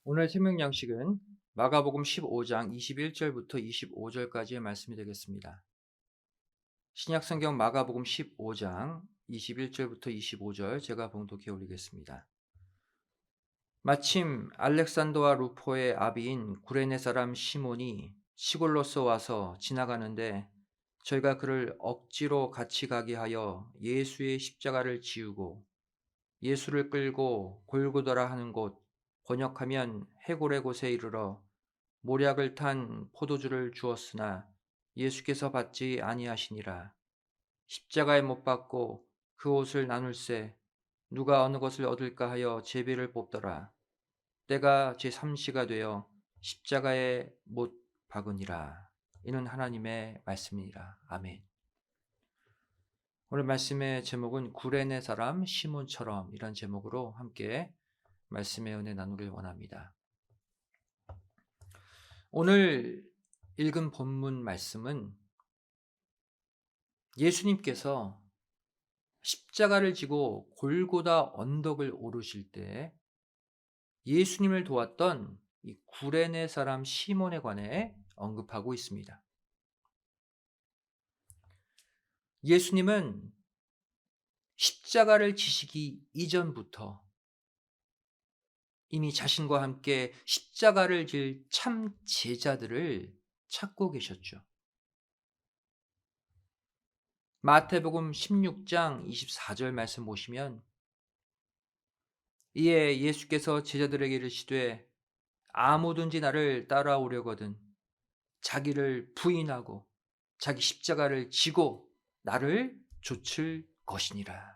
오늘 생명 양식은 마가복음 15장 21절부터 25절까지의 말씀이 되겠습니다. 신약 성경 마가복음 15장 21절부터 25절 제가 봉독해 올리겠습니다. 마침 알렉산더와 루포의 아비인 구레네 사람 시몬이 시골로서 와서 지나가는데 저희가 그를 억지로 같이 가게 하여 예수의 십자가를 지우고 예수를 끌고 골고다라 하는 곳, 번역하면 해골의 곳에 이르러 모략을 탄 포도주를 주었으나 예수께서 받지 아니하시니라. 십자가에 못 박고 그 옷을 나눌세 누가 어느 것을 얻을까 하여 제비를 뽑더라. 때가 제3시가 되어 십자가에 못 박으니라. 이는 하나님의 말씀이니라. 아멘. 오늘 말씀의 제목은 구레네 사람 시몬처럼 이란 제목으로 함께 말씀의 은혜 나누길 원합니다. 오늘 읽은 본문 말씀은 예수님께서 십자가를 지고 골고다 언덕을 오르실 때 예수님을 도왔던 이 구레네 사람 시몬에 관해 언급하고 있습니다. 예수님은 십자가를 지시기 이전부터 이미 자신과 함께 십자가를 질 참 제자들을 찾고 계셨죠. 마태복음 16장 24절 말씀 보시면 이에 예수께서 제자들에게 이르시되 아무든지 나를 따라오려거든 자기를 부인하고 자기 십자가를 지고 나를 좇을 것이니라.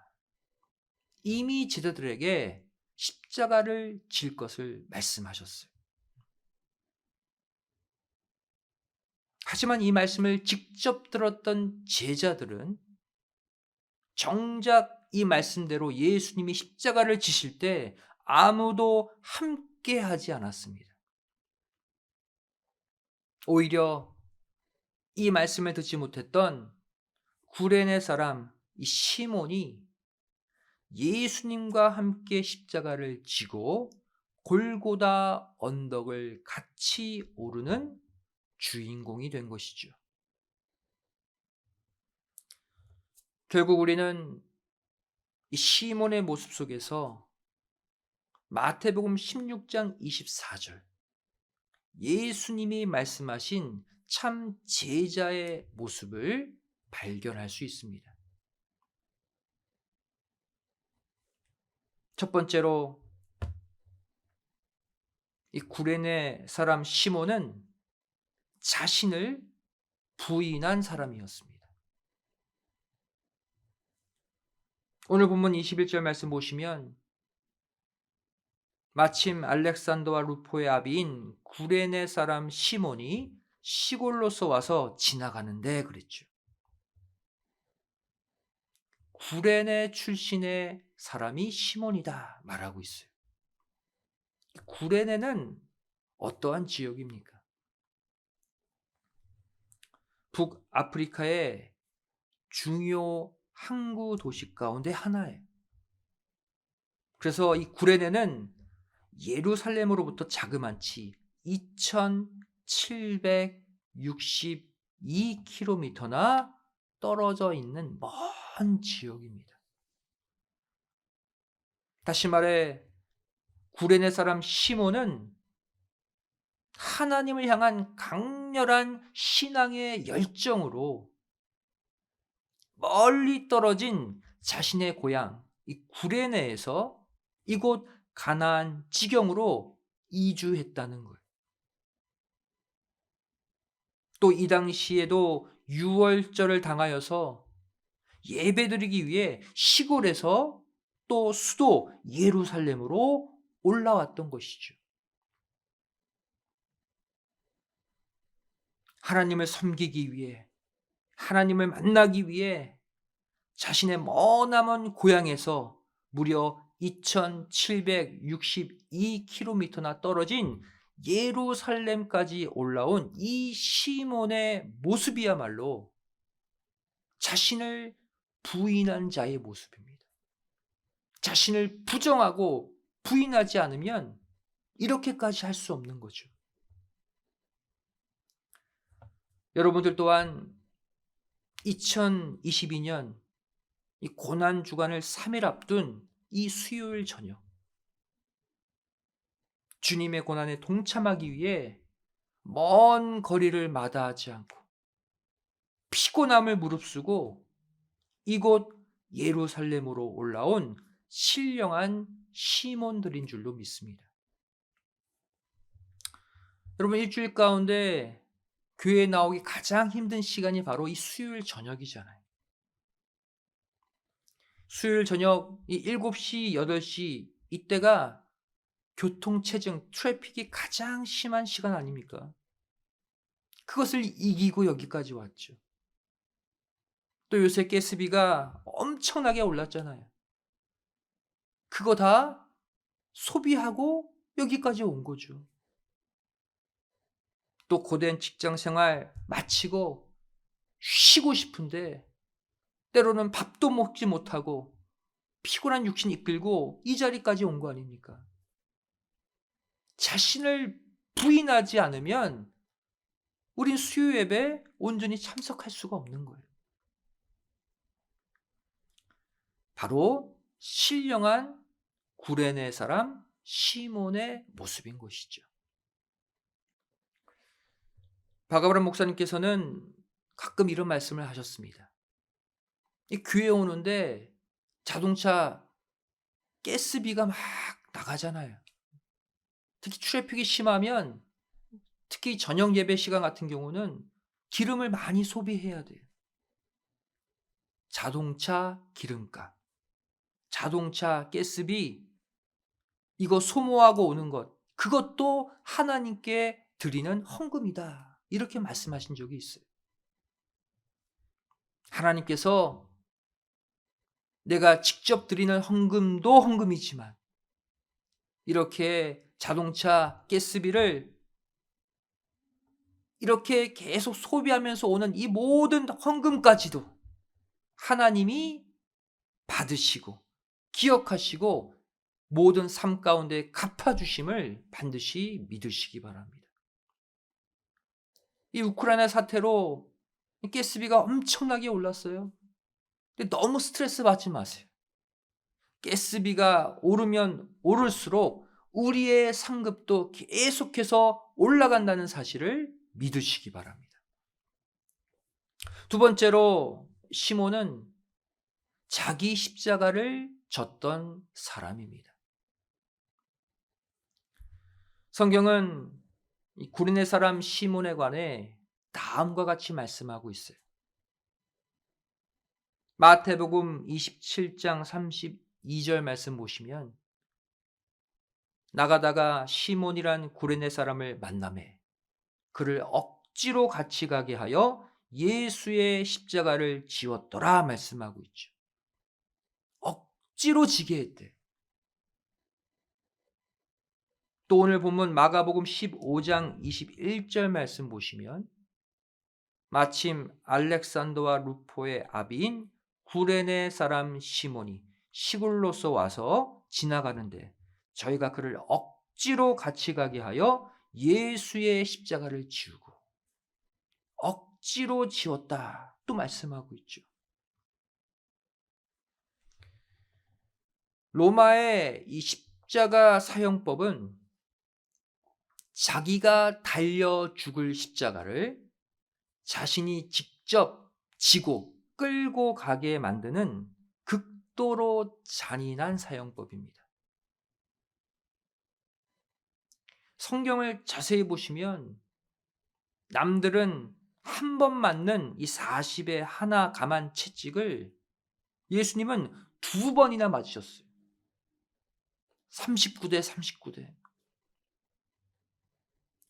이미 제자들에게 십자가를 질 것을 말씀하셨어요. 하지만 이 말씀을 직접 들었던 제자들은 정작 이 말씀대로 예수님이 십자가를 지실 때 아무도 함께 하지 않았습니다. 오히려 이 말씀을 듣지 못했던 구레네 사람 이 시몬이 예수님과 함께 십자가를 지고 골고다 언덕을 같이 오르는 주인공이 된 것이죠. 결국 우리는 이 시몬의 모습 속에서 마태복음 16장 24절 예수님이 말씀하신 참 제자의 모습을 발견할 수 있습니다. 첫 번째로 이 구레네 사람 시몬은 자신을 부인한 사람이었습니다. 오늘 본문 21절 말씀 보시면 마침 알렉산더와 루포의 아비인 구레네 사람 시몬이 시골로서 와서 지나가는데 그랬죠. 구레네 출신의 사람이 시몬이다 말하고 있어요. 구레네는 어떠한 지역입니까? 북아프리카의 중요 항구 도시 가운데 하나예요. 그래서 이 구레네는 예루살렘으로부터 자그마치 2762km나 떨어져 있는 먼 지역입니다. 다시 말해 구레네 사람 시몬은 하나님을 향한 강렬한 신앙의 열정으로 멀리 떨어진 자신의 고향 이 구레네에서 이곳 가나안 지경으로 이주했다는 거예요. 또 이 당시에도 유월절을 당하여서 예배드리기 위해 시골에서 또 수도 예루살렘으로 올라왔던 것이죠. 하나님을 섬기기 위해 하나님을 만나기 위해 자신의 머나먼 고향에서 무려 2762km나 떨어진 예루살렘까지 올라온 이 시몬의 모습이야말로 자신을 부인한 자의 모습입니다. 자신을 부정하고 부인하지 않으면 이렇게까지 할 수 없는 거죠. 여러분들 또한 2022년 이 고난 주간을 3일 앞둔 이 수요일 저녁, 주님의 고난에 동참하기 위해 먼 거리를 마다하지 않고 피곤함을 무릅쓰고 이곳 예루살렘으로 올라온 신령한 시몬들인 줄로 믿습니다. 여러분, 일주일 가운데 교회에 나오기 가장 힘든 시간이 바로 이 수요일 저녁이잖아요. 수요일 저녁 이 7시, 8시 이때가 교통체증, 트래픽이 가장 심한 시간 아닙니까? 그것을 이기고 여기까지 왔죠. 또 요새 가스비가 엄청나게 올랐잖아요. 그거 다 소비하고 여기까지 온 거죠. 또 고된 직장 생활 마치고 쉬고 싶은데 때로는 밥도 먹지 못하고 피곤한 육신 이끌고 이 자리까지 온 거 아닙니까? 자신을 부인하지 않으면 우린 수요 예배에 온전히 참석할 수가 없는 거예요. 바로 신령한 구레네 사람 시몬의 모습인 것이죠. 박아브람 목사님께서는 가끔 이런 말씀을 하셨습니다. 이 교회 오는데 자동차 가스비가 막 나가잖아요. 특히 트래픽이 심하면, 특히 저녁 예배 시간 같은 경우는 기름을 많이 소비해야 돼요. 자동차 기름값, 자동차 가스비, 이거 소모하고 오는 것, 그것도 하나님께 드리는 헌금이다. 이렇게 말씀하신 적이 있어요. 하나님께서 내가 직접 드리는 헌금도 헌금이지만 이렇게 자동차 가스비를 이렇게 계속 소비하면서 오는 이 모든 헌금까지도 하나님이 받으시고 기억하시고 모든 삶 가운데 갚아주심을 반드시 믿으시기 바랍니다. 이 우크라이나 사태로 가스비가 엄청나게 올랐어요. 근데 너무 스트레스 받지 마세요. 가스비가 오르면 오를수록 우리의 상급도 계속해서 올라간다는 사실을 믿으시기 바랍니다. 두 번째로 시몬은 자기 십자가를 졌던 사람입니다. 성경은 이 구레네 사람 시몬에 관해 다음과 같이 말씀하고 있어요. 마태복음 27장 32절 말씀 보시면, 나가다가 시몬이란 구레네 사람을 만나매 그를 억지로 같이 가게 하여 예수의 십자가를 지웠더라 말씀하고 있죠. 억지로 지게 했대. 또 오늘 본문 마가복음 15장 21절 말씀 보시면, 마침 알렉산더와 루포의 아비인 구레네 사람 시몬이 시골로서 와서 지나가는데 저희가 그를 억지로 같이 가게 하여 예수의 십자가를 지우고, 억지로 지웠다 또 말씀하고 있죠. 로마의 이 십자가 사형법은 자기가 달려 죽을 십자가를 자신이 직접 지고 끌고 가게 만드는 극도로 잔인한 사형법입니다. 성경을 자세히 보시면 남들은 한 번 맞는 이 40의 하나 감한 채찍을 예수님은 2번이나 맞으셨어요. 39대 39대.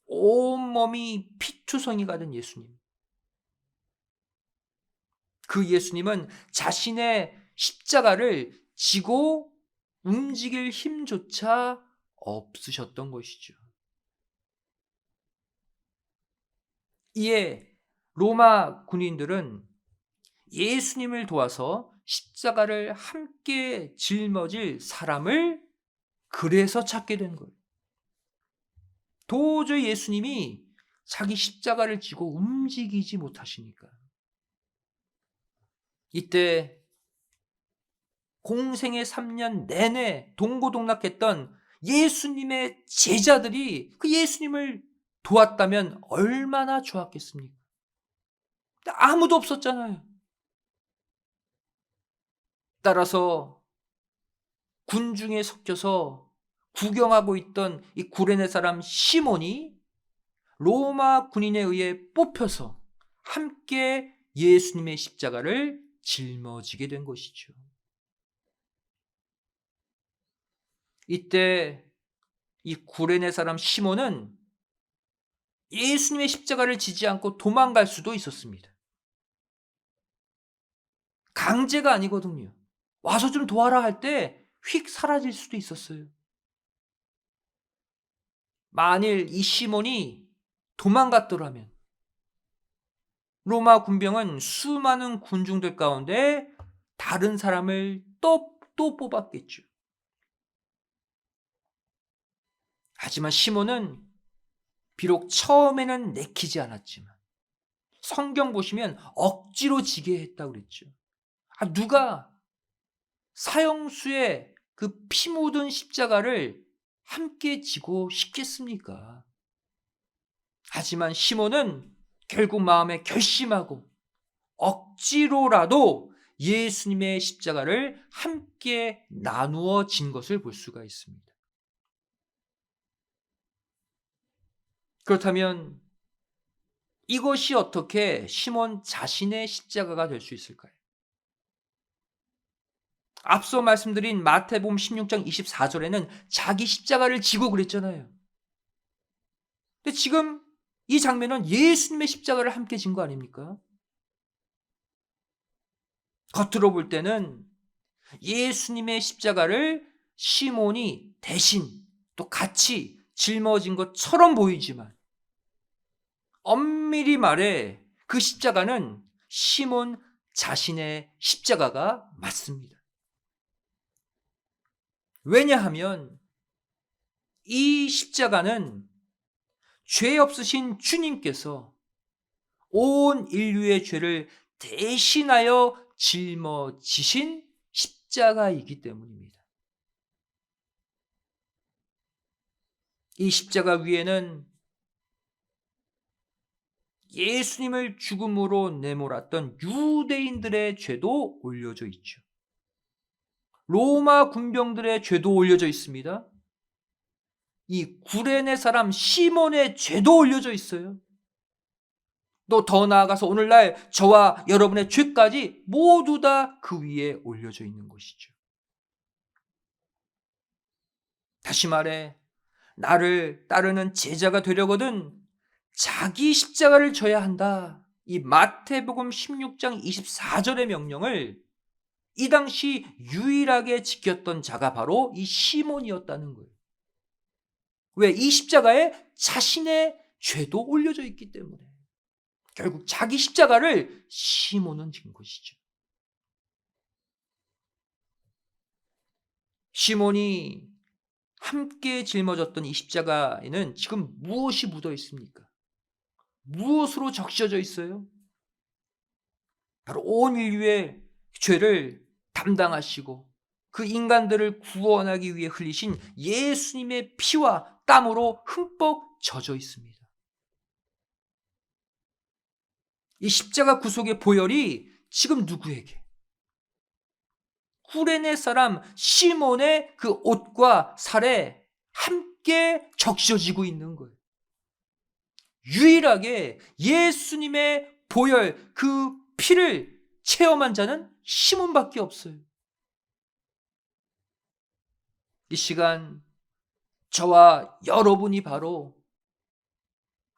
온몸이 피투성이가 된 예수님. 그 예수님은 자신의 십자가를 지고 움직일 힘조차 없으셨던 것이죠. 이에 로마 군인들은 예수님을 도와서 십자가를 함께 짊어질 사람을 그래서 찾게 된 거예요. 도저히 예수님이 자기 십자가를 지고 움직이지 못하시니까. 이때 공생의 3년 내내 동고동락했던 예수님의 제자들이 그 예수님을 도왔다면 얼마나 좋았겠습니까? 아무도 없었잖아요. 따라서 군중에 섞여서 구경하고 있던 이 구레네 사람 시몬이 로마 군인에 의해 뽑혀서 함께 예수님의 십자가를 짊어지게 된 것이죠. 이때 이 구레네 사람 시몬은 예수님의 십자가를 지지 않고 도망갈 수도 있었습니다. 강제가 아니거든요. 와서 좀 도와라 할 때 휙 사라질 수도 있었어요. 만일 이 시몬이 도망갔더라면 로마 군병은 수많은 군중들 가운데 다른 사람을 또 뽑았겠죠. 하지만 시몬은 비록 처음에는 내키지 않았지만 성경 보시면 억지로 지게 했다고 그랬죠. 누가 사형수의 그 피 묻은 십자가를 함께 지고 싶겠습니까? 하지만 시몬은 결국 마음에 결심하고 억지로라도 예수님의 십자가를 함께 나누어 진 것을 볼 수가 있습니다. 그렇다면 이것이 어떻게 시몬 자신의 십자가가 될 수 있을까요? 앞서 말씀드린 마태복음 16장 24절에는 자기 십자가를 지고 그랬잖아요. 근데 지금 이 장면은 예수님의 십자가를 함께 진 거 아닙니까? 겉으로 볼 때는 예수님의 십자가를 시몬이 대신 또 같이 짊어진 것처럼 보이지만 엄밀히 말해 그 십자가는 시몬 자신의 십자가가 맞습니다. 왜냐하면 이 십자가는 죄 없으신 주님께서 온 인류의 죄를 대신하여 짊어지신 십자가이기 때문입니다. 이 십자가 위에는 예수님을 죽음으로 내몰았던 유대인들의 죄도 올려져 있죠. 로마 군병들의 죄도 올려져 있습니다. 이 구레네 사람 시몬의 죄도 올려져 있어요. 또 더 나아가서 오늘날 저와 여러분의 죄까지 모두 다 그 위에 올려져 있는 것이죠. 다시 말해 나를 따르는 제자가 되려거든 자기 십자가를 져야 한다. 이 마태복음 16장 24절의 명령을 이 당시 유일하게 지켰던 자가 바로 이 시몬이었다는 거예요. 왜? 이 십자가에 자신의 죄도 올려져 있기 때문에. 결국 자기 십자가를 시몬은 진 것이죠. 시몬이 함께 짊어졌던 이 십자가에는 지금 무엇이 묻어 있습니까? 무엇으로 적셔져 있어요? 바로 온 인류의 죄를 담당하시고 그 인간들을 구원하기 위해 흘리신 예수님의 피와 땀으로 흠뻑 젖어 있습니다. 이 십자가 구속의 보혈이 지금 누구에게? 구레네 사람 시몬의 그 옷과 살에 함께 적셔지고 있는 거예요. 유일하게 예수님의 보혈, 그 피를 체험한 자는 시몬밖에 없어요. 이 시간 저와 여러분이 바로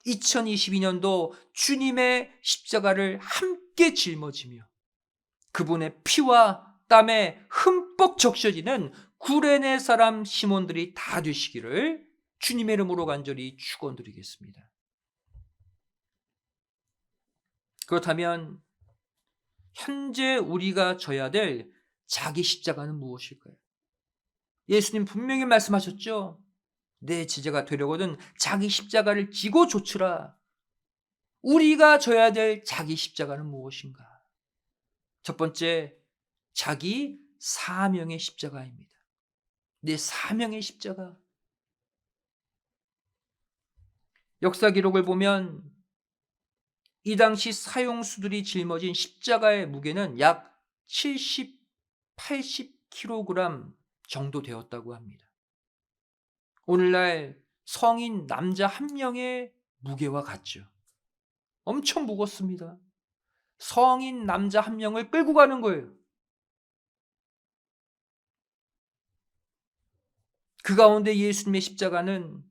2022년도 주님의 십자가를 함께 짊어지며 그분의 피와 땀에 흠뻑 적셔지는 구레네 사람 시몬들이 다 되시기를 주님의 이름으로 간절히 축원드리겠습니다. 그렇다면 현재 우리가 져야 될 자기 십자가는 무엇일까요? 예수님 분명히 말씀하셨죠. 내 제자가 되려거든 자기 십자가를 지고 좇으라. 우리가 져야 될 자기 십자가는 무엇인가? 첫 번째, 자기 사명의 십자가입니다. 내 사명의 십자가. 역사 기록을 보면 이 당시 사형수들이 짊어진 십자가의 무게는 약 70, 80kg 정도 되었다고 합니다. 오늘날 성인 남자 한 명의 무게와 같죠. 엄청 무겁습니다. 성인 남자 한 명을 끌고 가는 거예요. 그 가운데 예수님의 십자가는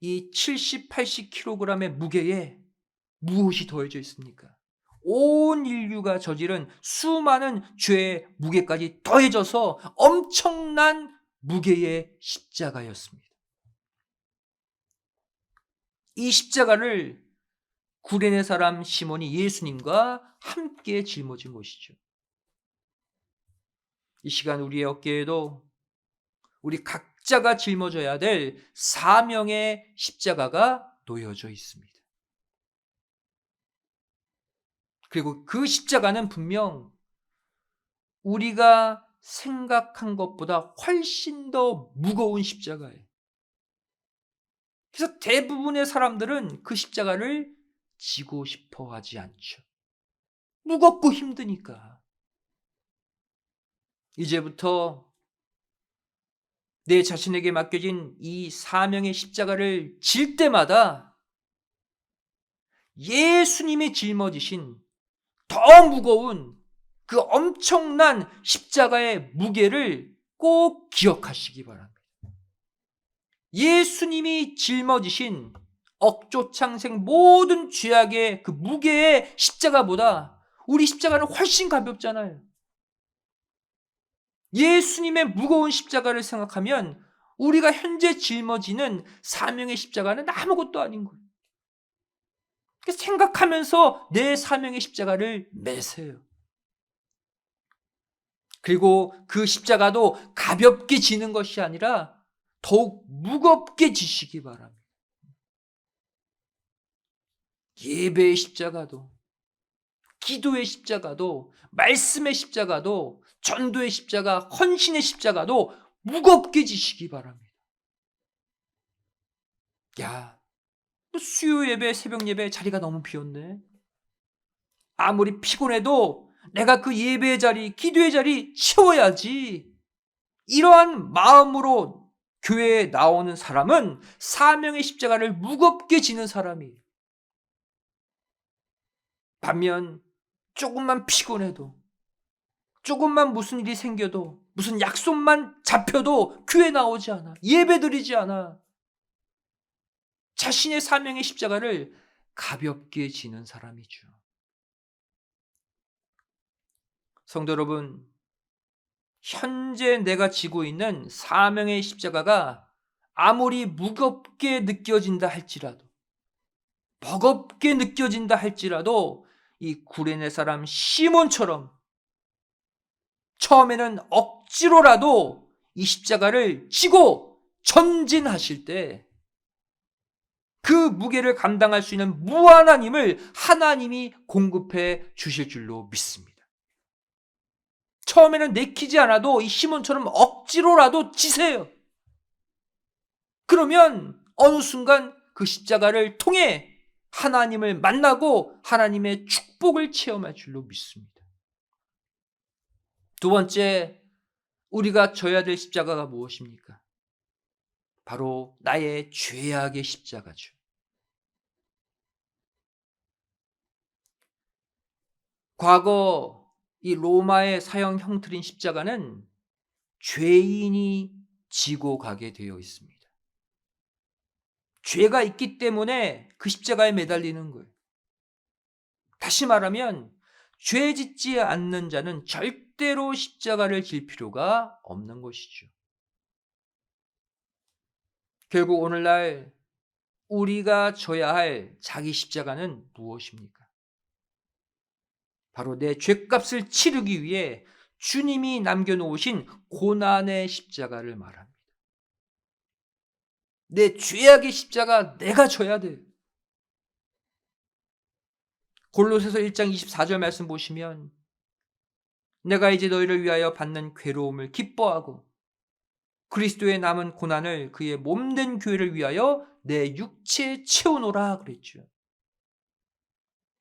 이 70, 80kg의 무게에 무엇이 더해져 있습니까? 온 인류가 저지른 수많은 죄의 무게까지 더해져서 엄청난 무게의 십자가였습니다. 이 십자가를 구레네 사람 시몬이 예수님과 함께 짊어진 것이죠. 이 시간 우리의 어깨에도 우리 각자가 짊어져야 될 사명의 십자가가 놓여져 있습니다. 그리고 그 십자가는 분명 우리가 생각한 것보다 훨씬 더 무거운 십자가예요. 그래서 대부분의 사람들은 그 십자가를 지고 싶어 하지 않죠. 무겁고 힘드니까. 이제부터 내 자신에게 맡겨진 이 사명의 십자가를 질 때마다 예수님이 짊어지신 더 무거운 그 엄청난 십자가의 무게를 꼭 기억하시기 바랍니다. 예수님이 짊어지신 억조창생 모든 죄악의 그 무게의 십자가보다 우리 십자가는 훨씬 가볍잖아요. 예수님의 무거운 십자가를 생각하면 우리가 현재 짊어지는 사명의 십자가는 아무것도 아닌 거예요. 생각하면서 내 사명의 십자가를 매세요. 그리고 그 십자가도 가볍게 지는 것이 아니라 더욱 무겁게 지시기 바랍니다. 예배의 십자가도, 기도의 십자가도, 말씀의 십자가도, 전도의 십자가, 헌신의 십자가도 무겁게 지시기 바랍니다. 야, 수요 예배, 새벽 예배 자리가 너무 비었네. 아무리 피곤해도 내가 그 예배의 자리, 기도의 자리 채워야지. 이러한 마음으로 교회에 나오는 사람은 사명의 십자가를 무겁게 지는 사람이에요. 반면 조금만 피곤해도, 조금만 무슨 일이 생겨도, 무슨 약속만 잡혀도 교회 나오지 않아. 예배 드리지 않아. 자신의 사명의 십자가를 가볍게 지는 사람이죠. 성도 여러분, 현재 내가 지고 있는 사명의 십자가가 아무리 무겁게 느껴진다 할지라도, 버겁게 느껴진다 할지라도 이 구레네 사람 시몬처럼 처음에는 억지로라도 이 십자가를 지고 전진하실 때 그 무게를 감당할 수 있는 무한한 힘을 하나님이 공급해 주실 줄로 믿습니다. 처음에는 내키지 않아도 이 시몬처럼 억지로라도 지세요. 그러면 어느 순간 그 십자가를 통해 하나님을 만나고 하나님의 축복을 체험할 줄로 믿습니다. 두 번째, 우리가 져야 될 십자가가 무엇입니까? 바로 나의 죄악의 십자가죠. 과거 이 로마의 사형 형틀인 십자가는 죄인이 지고 가게 되어 있습니다. 죄가 있기 때문에 그 십자가에 매달리는 거예요. 다시 말하면 죄 짓지 않는 자는 절대로 십자가를 질 필요가 없는 것이죠. 결국 오늘날 우리가 져야 할 자기 십자가는 무엇입니까? 바로 내 죄값을 치르기 위해 주님이 남겨놓으신 고난의 십자가를 말합니다. 내 죄악의 십자가 내가 져야 돼. 골로새서 1장 24절 말씀 보시면 내가 이제 너희를 위하여 받는 괴로움을 기뻐하고 그리스도의 남은 고난을 그의 몸된 교회를 위하여 내 육체에 채우노라 그랬죠.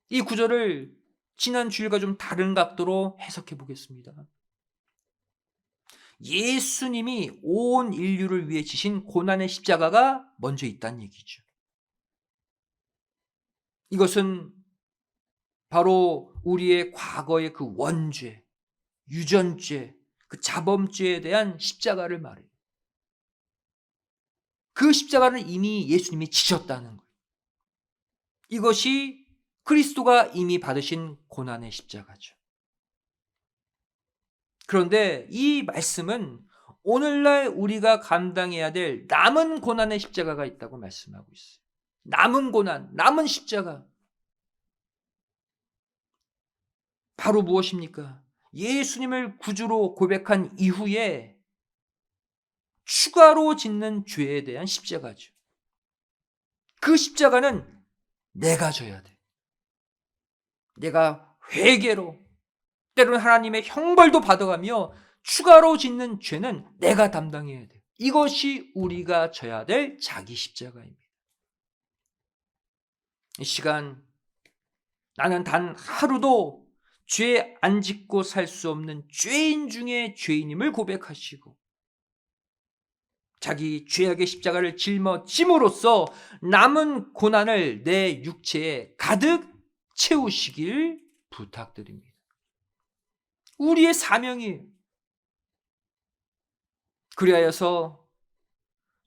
이 구절을 지난 주일과 좀 다른 각도로 해석해 보겠습니다. 예수님이 온 인류를 위해 지신 고난의 십자가가 먼저 있다는 얘기죠. 이것은 바로 우리의 과거의 그 원죄, 유전죄, 그 자범죄에 대한 십자가를 말해요. 그 십자가는 이미 예수님이 지셨다는 거예요. 이것이 그리스도가 이미 받으신 고난의 십자가죠. 그런데 이 말씀은 오늘날 우리가 감당해야 될 남은 고난의 십자가가 있다고 말씀하고 있어요. 남은 고난, 남은 십자가. 바로 무엇입니까? 예수님을 구주로 고백한 이후에 추가로 짓는 죄에 대한 십자가죠. 그 십자가는 내가 져야 돼. 내가 회개로 때로는 하나님의 형벌도 받아가며 추가로 짓는 죄는 내가 담당해야 돼. 이것이 우리가 져야 될 자기 십자가입니다. 이 시간 나는 단 하루도 죄 안 짓고 살 수 없는 죄인 중에 죄인임을 고백하시고 자기 죄악의 십자가를 짊어짐으로써 남은 고난을 내 육체에 가득 채우시길 부탁드립니다. 우리의 사명이에요. 그리하여서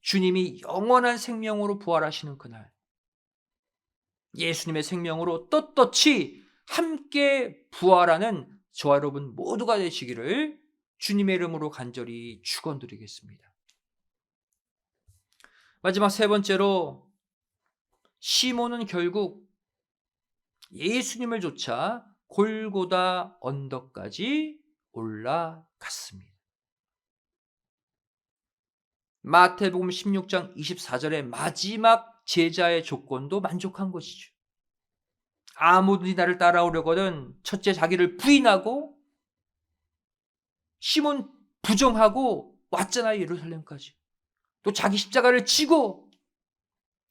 주님이 영원한 생명으로 부활하시는 그날 예수님의 생명으로 떳떳이 함께 부활하는 저와 여러분 모두가 되시기를 주님의 이름으로 간절히 축원드리겠습니다. 마지막 세 번째로 시몬은 결국 예수님을 쫓아 골고다 언덕까지 올라갔습니다. 마태복음 16장 24절의 마지막 제자의 조건도 만족한 것이죠. 아무든지 나를 따라오려거든 첫째 자기를 부인하고 시몬 부정하고 왔잖아요. 예루살렘까지. 또 자기 십자가를 지고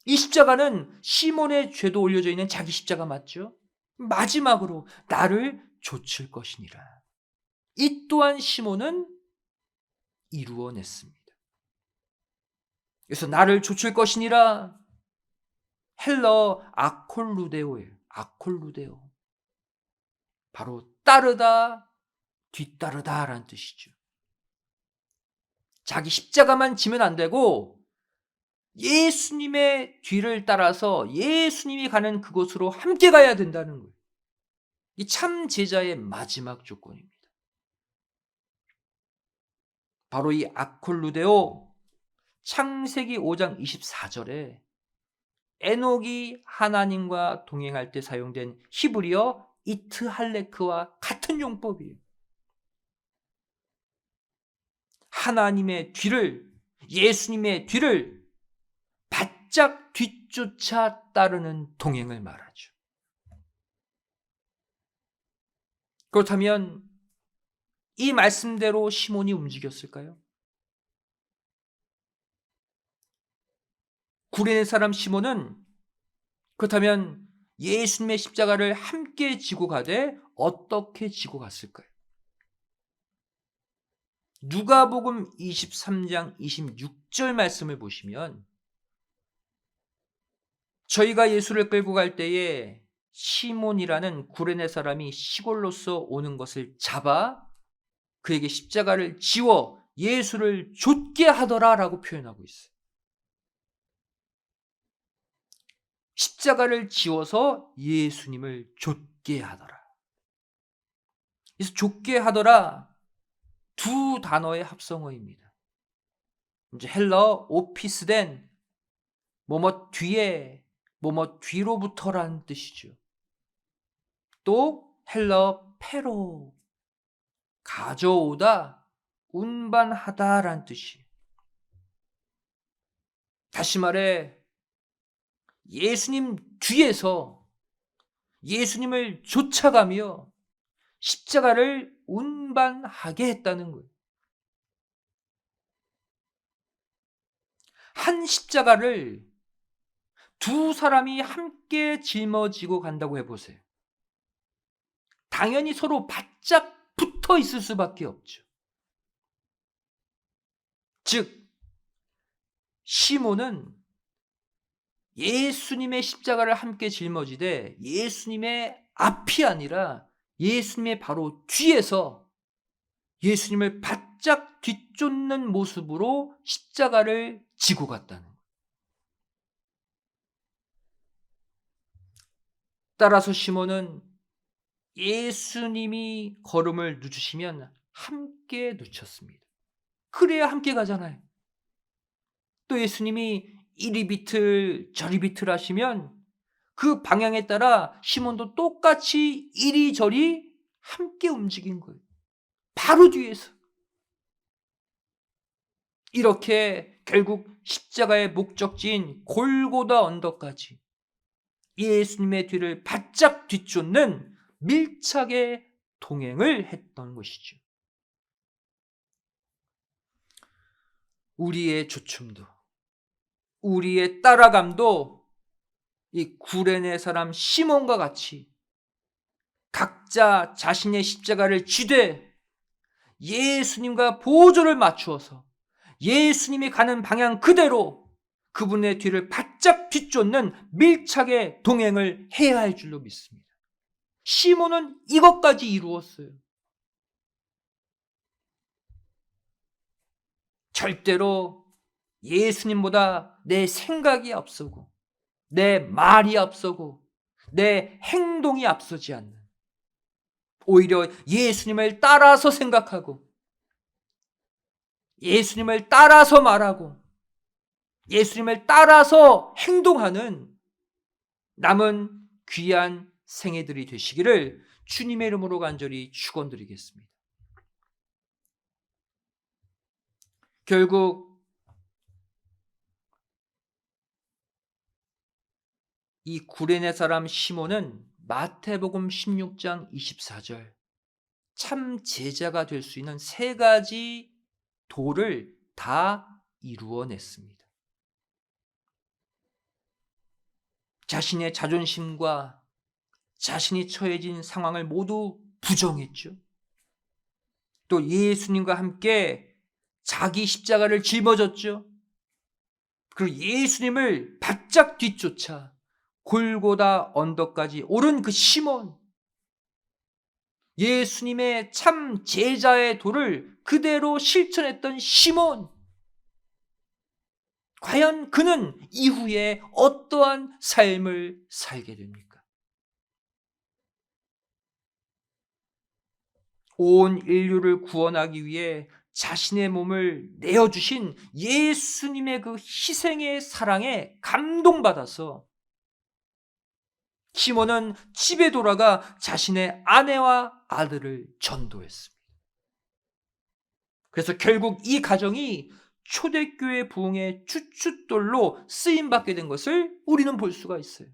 이 십자가는 시몬의 죄도 올려져 있는 자기 십자가 맞죠? 마지막으로 나를 좇을 것이니라. 이 또한 시몬은 이루어냈습니다. 그래서 나를 좇을 것이니라 헬러 아콜루데오예요. 아콜루데오. 바로 따르다, 뒤따르다라는 뜻이죠. 자기 십자가만 지면 안 되고 예수님의 뒤를 따라서 예수님이 가는 그곳으로 함께 가야 된다는 거예요. 이 참 제자의 마지막 조건입니다. 바로 이 아콜루데오 창세기 5장 24절에 에녹이 하나님과 동행할 때 사용된 히브리어 이트할레크와 같은 용법이에요. 하나님의 뒤를, 예수님의 뒤를 바짝 뒤쫓아 따르는 동행을 말하죠. 그렇다면 이 말씀대로 시몬이 움직였을까요? 구레네 사람 시몬은 그렇다면 예수님의 십자가를 함께 지고 가되 어떻게 지고 갔을까요? 누가복음 23장 26절 말씀을 보시면 저희가 예수를 끌고 갈 때에 시몬이라는 구레네 사람이 시골로서 오는 것을 잡아 그에게 십자가를 지워 예수를 좇게 하더라라고 표현하고 있어요. 십자가를 지워서 예수님을 좇게 하더라. 그래서 좇게 하더라 두 단어의 합성어입니다. 이제 헬러 오피스된 뭐뭐 뒤에 뭐뭐 뒤로부터라는 뜻이죠. 또 헬러 페로 가져오다 운반하다라는 뜻이에요. 다시 말해 예수님 뒤에서 예수님을 쫓아가며 십자가를 운반하게 했다는 거예요. 한 십자가를 두 사람이 함께 짊어지고 간다고 해보세요. 당연히 서로 바짝 붙어 있을 수밖에 없죠. 즉 시몬은 예수님의 십자가를 함께 짊어지되 예수님의 앞이 아니라 예수님의 바로 뒤에서 예수님을 바짝 뒤쫓는 모습으로 십자가를 지고 갔다는 거예요. 따라서 시몬은 예수님이 걸음을 늦추시면 함께 늦췄습니다. 그래야 함께 가잖아요. 또 예수님이 이리 비틀 저리 비틀 하시면 그 방향에 따라 시몬도 똑같이 이리저리 함께 움직인 거예요. 바로 뒤에서. 이렇게 결국 십자가의 목적지인 골고다 언덕까지 예수님의 뒤를 바짝 뒤쫓는 밀착의 동행을 했던 것이죠. 우리의 주춤도, 우리의 따라감도 이 구레네 사람 시몬과 같이 각자 자신의 십자가를 쥐되 예수님과 보조를 맞추어서 예수님이 가는 방향 그대로 그분의 뒤를 바짝 뒤쫓는 밀착의 동행을 해야 할 줄로 믿습니다. 시몬은 이것까지 이루었어요. 절대로 예수님보다 내 생각이 앞서고 내 말이 앞서고 내 행동이 앞서지 않는, 오히려 예수님을 따라서 생각하고 예수님을 따라서 말하고 예수님을 따라서 행동하는 남은 귀한 생애들이 되시기를 주님의 이름으로 간절히 축원드리겠습니다. 결국 이 구레네 사람 시몬은 마태복음 16장 24절 참 제자가 될 수 있는 세 가지 도를 다 이루어냈습니다. 자신의 자존심과 자신이 처해진 상황을 모두 부정했죠. 또 예수님과 함께 자기 십자가를 짊어졌죠. 그리고 예수님을 바짝 뒤쫓아 골고다 언덕까지 오른 그 시몬, 예수님의 참 제자의 도를 그대로 실천했던 시몬, 과연 그는 이후에 어떠한 삶을 살게 됩니까? 온 인류를 구원하기 위해 자신의 몸을 내어주신 예수님의 그 희생의 사랑에 감동받아서 시몬은 집에 돌아가 자신의 아내와 아들을 전도했습니다. 그래서 결국 이 가정이 초대교회 부흥의 주춧돌로 쓰임받게 된 것을 우리는 볼 수가 있어요.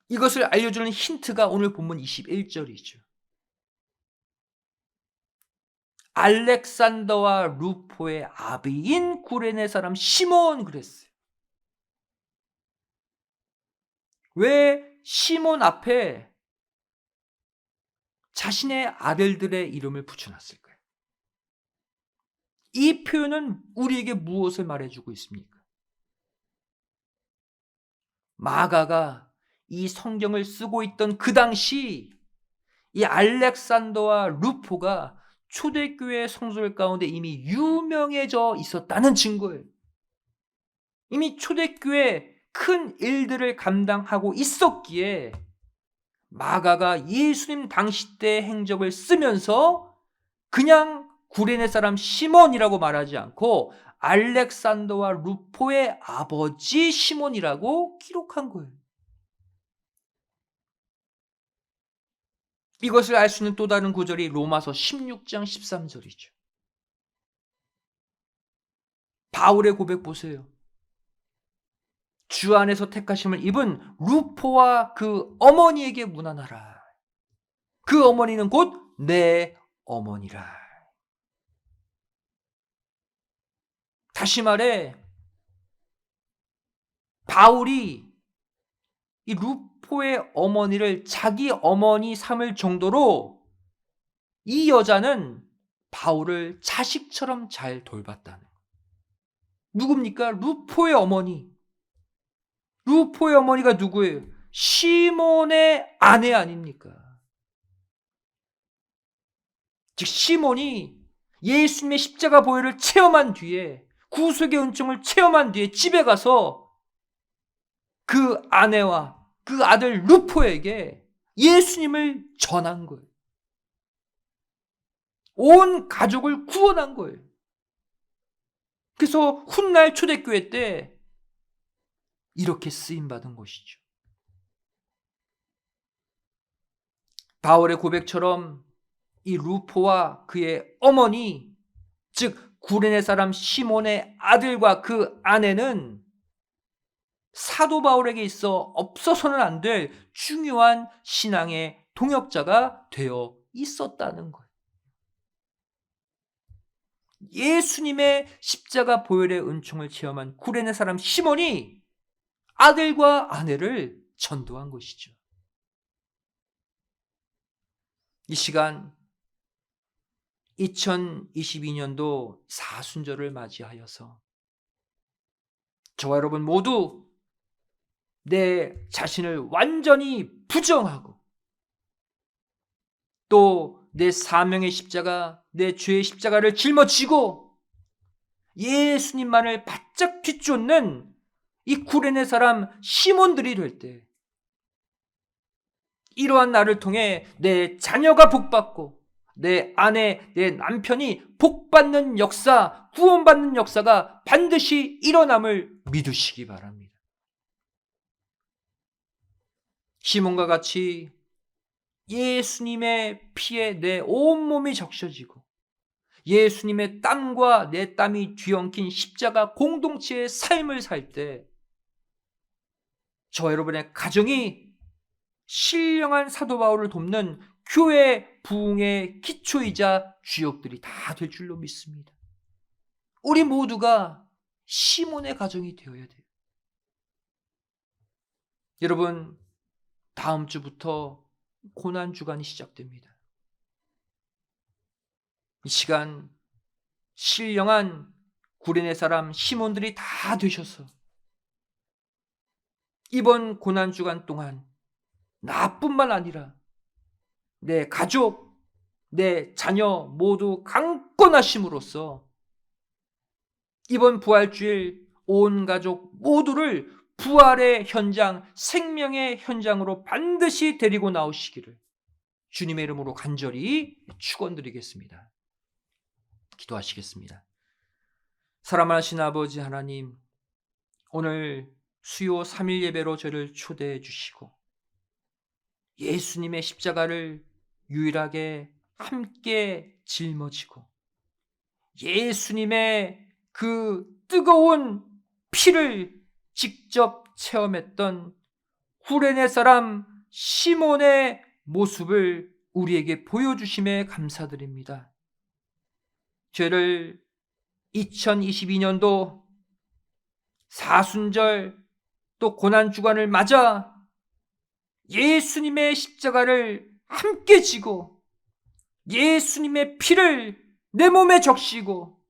이것을 알려주는 힌트가 오늘 본문 21절이죠. 알렉산더와 루포의 아비인 구레네 사람 시몬 그랬어요. 왜 시몬 앞에 자신의 아들들의 이름을 붙여놨을까요? 이 표현은 우리에게 무엇을 말해주고 있습니까? 마가가 이 성경을 쓰고 있던 그 당시 이 알렉산더와 루포가 초대교회 성도들 가운데 이미 유명해져 있었다는 증거예요. 이미 초대교회 큰 일들을 감당하고 있었기에 마가가 예수님 당시 때 행적을 쓰면서 그냥 구레네 사람 시몬이라고 말하지 않고 알렉산더와 루포의 아버지 시몬이라고 기록한 거예요. 이것을 알 수 있는 또 다른 구절이 로마서 16장 13절이죠. 바울의 고백 보세요. 주 안에서 택하심을 입은 루포와 그 어머니에게 문안하라. 그 어머니는 곧 내 어머니라. 다시 말해 바울이 이 루포의 어머니를 자기 어머니 삼을 정도로 이 여자는 바울을 자식처럼 잘 돌봤다는 거예요. 누굽니까? 루포의 어머니. 루포의 어머니가 누구예요? 시몬의 아내 아닙니까? 즉 시몬이 예수님의 십자가 보혈을 체험한 뒤에, 구속의 은총을 체험한 뒤에 집에 가서 그 아내와 그 아들 루포에게 예수님을 전한 거예요. 온 가족을 구원한 거예요. 그래서 훗날 초대교회 때 이렇게 쓰임받은 것이죠. 바울의 고백처럼 이 루포와 그의 어머니, 즉 구레네 사람 시몬의 아들과 그 아내는 사도 바울에게 있어 없어서는 안 될 중요한 신앙의 동역자가 되어 있었다는 거예요. 예수님의 십자가 보혈의 은총을 체험한 구레네 사람 시몬이 아들과 아내를 전도한 것이죠. 이 시간 2022년도 사순절을 맞이하여서 저와 여러분 모두 내 자신을 완전히 부정하고 또 내 사명의 십자가, 내 죄의 십자가를 짊어지고 예수님만을 바짝 뒤쫓는 이 구레네 사람 시몬들이 될 때, 이러한 나를 통해 내 자녀가 복받고 내 아내, 내 남편이 복받는 역사, 구원받는 역사가 반드시 일어남을 믿으시기 바랍니다. 시몬과 같이 예수님의 피에 내 온몸이 적셔지고 예수님의 땀과 내 땀이 뒤엉킨 십자가 공동체의 삶을 살 때 저와 여러분의 가정이 신령한 사도 바울을 돕는 교회 부흥의 기초이자 주역들이 다 될 줄로 믿습니다. 우리 모두가 시몬의 가정이 되어야 돼요. 여러분, 다음 주부터 고난주간이 시작됩니다. 이 시간 신령한 구레네 사람 시몬들이 다 되셔서 이번 고난주간 동안 나뿐만 아니라 내 가족, 내 자녀 모두 강권하심으로써 이번 부활주일 온 가족 모두를 부활의 현장, 생명의 현장으로 반드시 데리고 나오시기를 주님의 이름으로 간절히 축원드리겠습니다. 기도하시겠습니다. 사랑하신 아버지 하나님, 오늘 수요 3일 예배로 저를 초대해 주시고 예수님의 십자가를 유일하게 함께 짊어지고 예수님의 그 뜨거운 피를 직접 체험했던 구레네 사람 시몬의 모습을 우리에게 보여주심에 감사드립니다. 저를 2022년도 사순절 또 고난주간을 맞아 예수님의 십자가를 함께 지고 예수님의 피를 내 몸에 적시고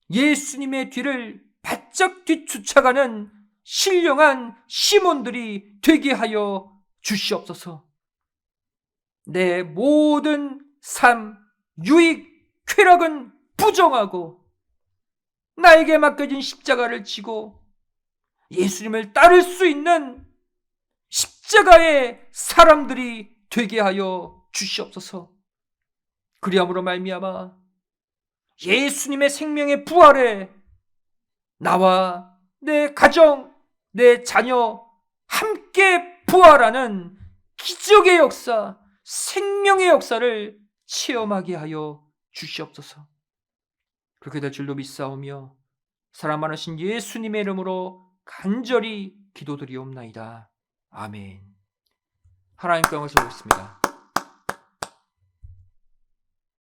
예수님의 뒤를 바짝 뒤쫓아가는 신령한 시몬들이 되게 하여 주시옵소서. 내 모든 삶, 유익, 쾌락은 부정하고 나에게 맡겨진 십자가를 지고 예수님을 따를 수 있는 십자가의 사람들이 되게 하여 주시옵소서. 그리함으로 말미암아 예수님의 생명의 부활에 나와 내 가정, 내 자녀 함께 부활하는 기적의 역사, 생명의 역사를 체험하게 하여 주시옵소서. 그렇게 될 줄로 믿사오며 사랑 많으신 예수님의 이름으로 간절히 기도드리옵나이다. 아멘. 하나님께 영광을 돌리겠습니다.